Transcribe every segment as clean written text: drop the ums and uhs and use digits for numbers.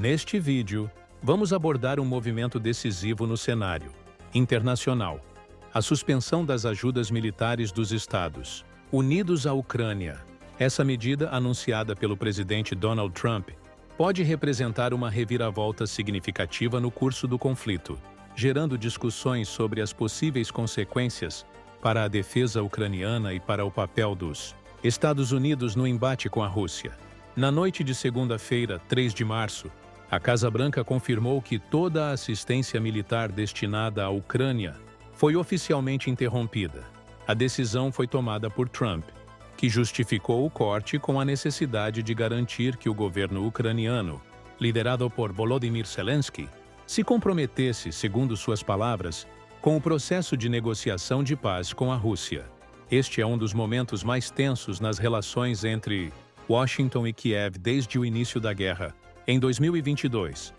Neste vídeo, vamos abordar um movimento decisivo no cenário internacional: a suspensão das ajudas militares dos Estados Unidos à Ucrânia. Essa medida, anunciada pelo presidente Donald Trump, pode representar uma reviravolta significativa no curso do conflito, gerando discussões sobre as possíveis consequências para a defesa ucraniana e para o papel dos Estados Unidos no embate com a Rússia. Na noite de segunda-feira, 3 de março, a Casa Branca confirmou que toda a assistência militar destinada à Ucrânia foi oficialmente interrompida. A decisão foi tomada por Trump, que justificou o corte com a necessidade de garantir que o governo ucraniano, liderado por Volodymyr Zelensky, se comprometesse, segundo suas palavras, com o processo de negociação de paz com a Rússia. Este é um dos momentos mais tensos nas relações entre Washington e Kiev desde o início da guerra, em 2022.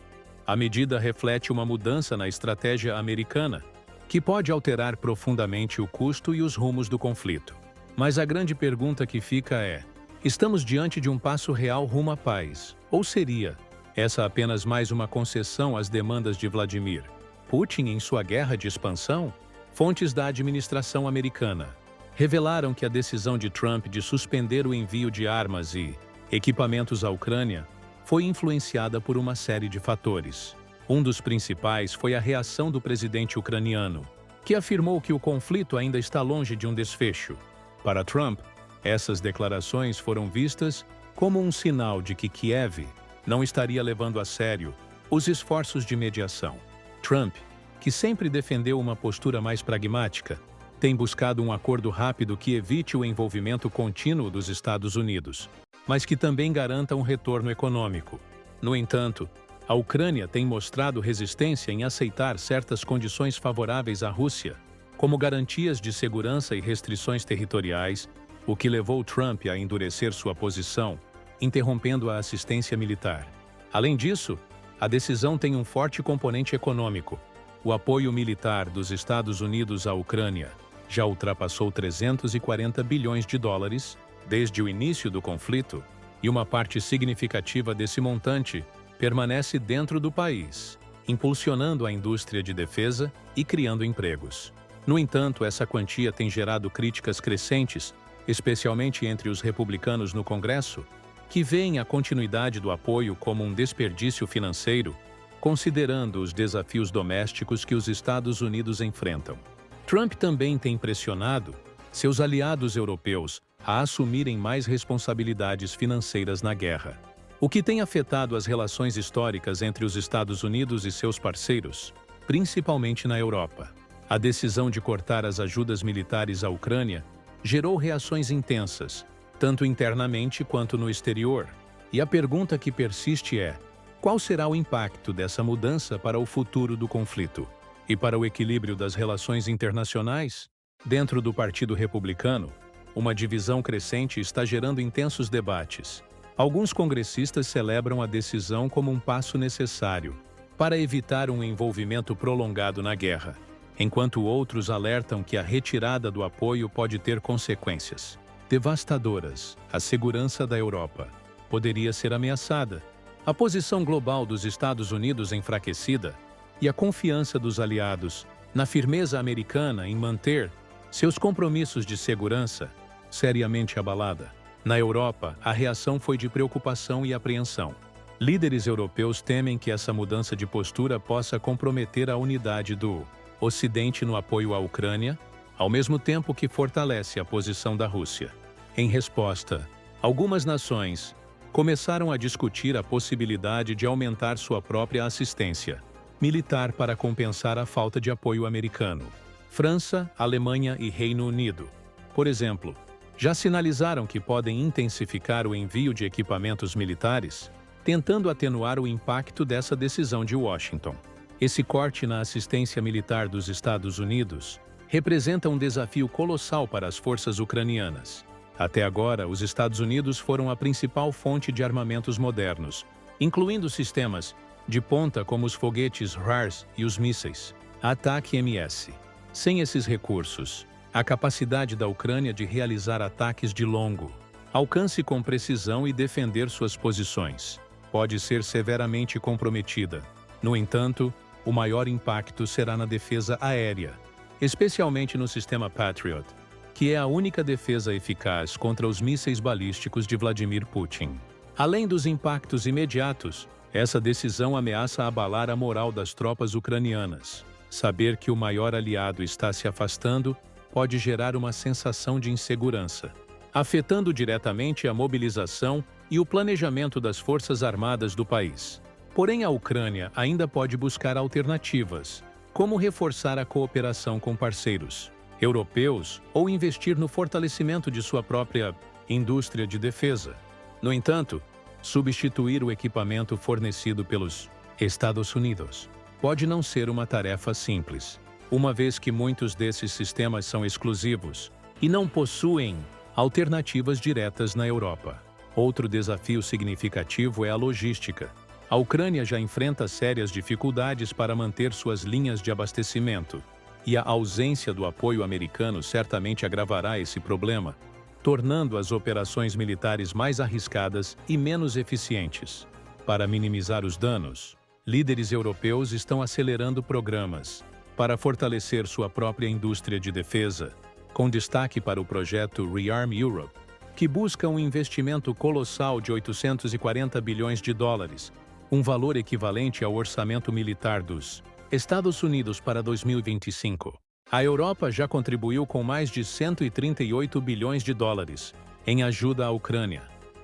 A medida reflete uma mudança na estratégia americana, que pode alterar profundamente o custo e os rumos do conflito. Mas a grande pergunta que fica é: estamos diante de um passo real rumo à paz? Ou seria essa apenas mais uma concessão às demandas de Vladimir Putin em sua guerra de expansão? Fontes da administração americana revelaram que a decisão de Trump de suspender o envio de armas e equipamentos à Ucrânia foi influenciada por uma série de fatores. Um dos principais foi a reação do presidente ucraniano, que afirmou que o conflito ainda está longe de um desfecho. Para Trump, essas declarações foram vistas como um sinal de que Kiev não estaria levando a sério os esforços de mediação. Trump, que sempre defendeu uma postura mais pragmática, tem buscado um acordo rápido que evite o envolvimento contínuo dos Estados Unidos, mas que também garanta um retorno econômico. No entanto, a Ucrânia tem mostrado resistência em aceitar certas condições favoráveis à Rússia, como garantias de segurança e restrições territoriais, o que levou Trump a endurecer sua posição, interrompendo a assistência militar. Além disso, a decisão tem um forte componente econômico. O apoio militar dos Estados Unidos à Ucrânia já ultrapassou 340 bilhões de dólares desde o início do conflito, e uma parte significativa desse montante permanece dentro do país, impulsionando a indústria de defesa e criando empregos. No entanto, essa quantia tem gerado críticas crescentes, especialmente entre os republicanos no Congresso, que veem a continuidade do apoio como um desperdício financeiro, considerando os desafios domésticos que os Estados Unidos enfrentam. Trump também tem pressionado seus aliados europeus a assumirem mais responsabilidades financeiras na guerra, o que tem afetado as relações históricas entre os Estados Unidos e seus parceiros, principalmente na Europa. A decisão de cortar as ajudas militares à Ucrânia gerou reações intensas, tanto internamente quanto no exterior, e a pergunta que persiste é: qual será o impacto dessa mudança para o futuro do conflito e para o equilíbrio das relações internacionais? Dentro do Partido Republicano, uma divisão crescente está gerando intensos debates. Alguns congressistas celebram a decisão como um passo necessário para evitar um envolvimento prolongado na guerra, enquanto outros alertam que a retirada do apoio pode ter consequências devastadoras. A segurança da Europa poderia ser ameaçada, a posição global dos Estados Unidos enfraquecida e a confiança dos aliados na firmeza americana em manter seus compromissos de segurança seriamente abalada. Na Europa, a reação foi de preocupação e apreensão. Líderes europeus temem que essa mudança de postura possa comprometer a unidade do Ocidente no apoio à Ucrânia, ao mesmo tempo que fortalece a posição da Rússia. Em resposta, algumas nações começaram a discutir a possibilidade de aumentar sua própria assistência militar para compensar a falta de apoio americano. França, Alemanha e Reino Unido, por exemplo, já sinalizaram que podem intensificar o envio de equipamentos militares, tentando atenuar o impacto dessa decisão de Washington. Esse corte na assistência militar dos Estados Unidos representa um desafio colossal para as forças ucranianas. Até agora, os Estados Unidos foram a principal fonte de armamentos modernos, incluindo sistemas de ponta como os foguetes HIMARS e os mísseis ATAC-MS. Sem esses recursos, a capacidade da Ucrânia de realizar ataques de longo alcance com precisão e defender suas posições pode ser severamente comprometida. No entanto, o maior impacto será na defesa aérea, especialmente no sistema Patriot, que é a única defesa eficaz contra os mísseis balísticos de Vladimir Putin. Além dos impactos imediatos, essa decisão ameaça abalar a moral das tropas ucranianas. Saber que o maior aliado está se afastando pode gerar uma sensação de insegurança, afetando diretamente a mobilização e o planejamento das forças armadas do país. Porém, a Ucrânia ainda pode buscar alternativas, como reforçar a cooperação com parceiros europeus ou investir no fortalecimento de sua própria indústria de defesa. No entanto, substituir o equipamento fornecido pelos Estados Unidos pode não ser uma tarefa simples, uma vez que muitos desses sistemas são exclusivos e não possuem alternativas diretas na Europa. Outro desafio significativo é a logística. A Ucrânia já enfrenta sérias dificuldades para manter suas linhas de abastecimento, e a ausência do apoio americano certamente agravará esse problema, tornando as operações militares mais arriscadas e menos eficientes. Para minimizar os danos, líderes europeus estão acelerando programas para fortalecer sua própria indústria de defesa, com destaque para o projeto ReArm Europe, que busca um investimento colossal de 840 bilhões de dólares, um valor equivalente ao orçamento militar dos Estados Unidos para 2025. A Europa já contribuiu com mais de 138 bilhões de dólares em ajuda à Ucrânia,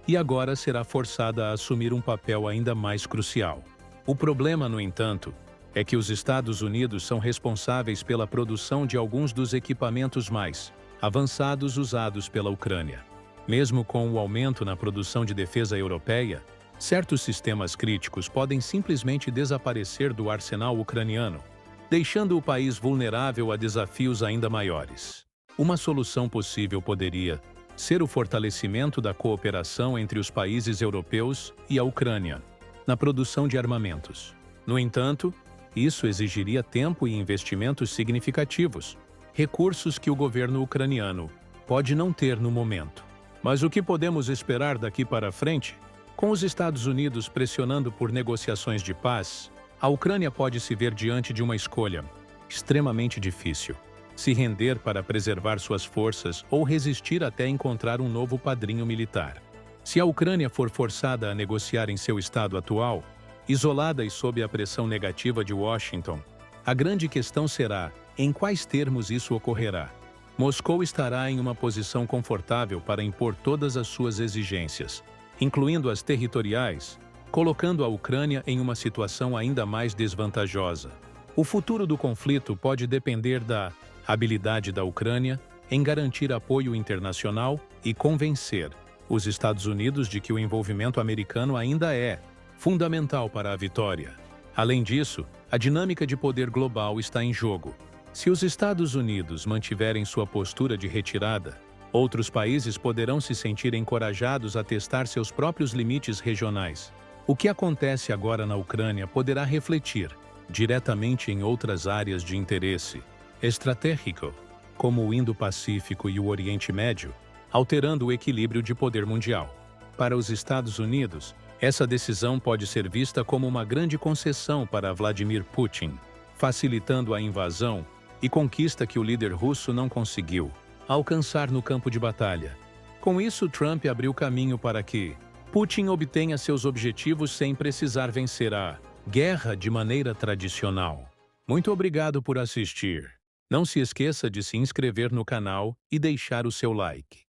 e agora será forçada a assumir um papel ainda mais crucial. O problema, no entanto, é que os Estados Unidos são responsáveis pela produção de alguns dos equipamentos mais avançados usados pela Ucrânia. Mesmo com o aumento na produção de defesa europeia, certos sistemas críticos podem simplesmente desaparecer do arsenal ucraniano, deixando o país vulnerável a desafios ainda maiores. Uma solução possível poderia ser o fortalecimento da cooperação entre os países europeus e a Ucrânia na produção de armamentos. No entanto, isso exigiria tempo e investimentos significativos, recursos que o governo ucraniano pode não ter no momento. Mas o que podemos esperar daqui para frente? Com os Estados Unidos pressionando por negociações de paz, a Ucrânia pode se ver diante de uma escolha extremamente difícil: se render para preservar suas forças ou resistir até encontrar um novo padrinho militar. Se a Ucrânia for forçada a negociar em seu estado atual, isolada e sob a pressão negativa de Washington, a grande questão será em quais termos isso ocorrerá. Moscou estará em uma posição confortável para impor todas as suas exigências, incluindo as territoriais, colocando a Ucrânia em uma situação ainda mais desvantajosa. O futuro do conflito pode depender da habilidade da Ucrânia em garantir apoio internacional e convencer os Estados Unidos de que o envolvimento americano ainda é fundamental para a vitória. Além disso, a dinâmica de poder global está em jogo. Se os Estados Unidos mantiverem sua postura de retirada, outros países poderão se sentir encorajados a testar seus próprios limites regionais. O que acontece agora na Ucrânia poderá refletir diretamente em outras áreas de interesse estratégico, como o Indo-Pacífico e o Oriente Médio, alterando o equilíbrio de poder mundial. Para os Estados Unidos, essa decisão pode ser vista como uma grande concessão para Vladimir Putin, facilitando a invasão e conquista que o líder russo não conseguiu alcançar no campo de batalha. Com isso, Trump abriu caminho para que Putin obtenha seus objetivos sem precisar vencer a guerra de maneira tradicional. Muito obrigado por assistir. Não se esqueça de se inscrever no canal e deixar o seu like.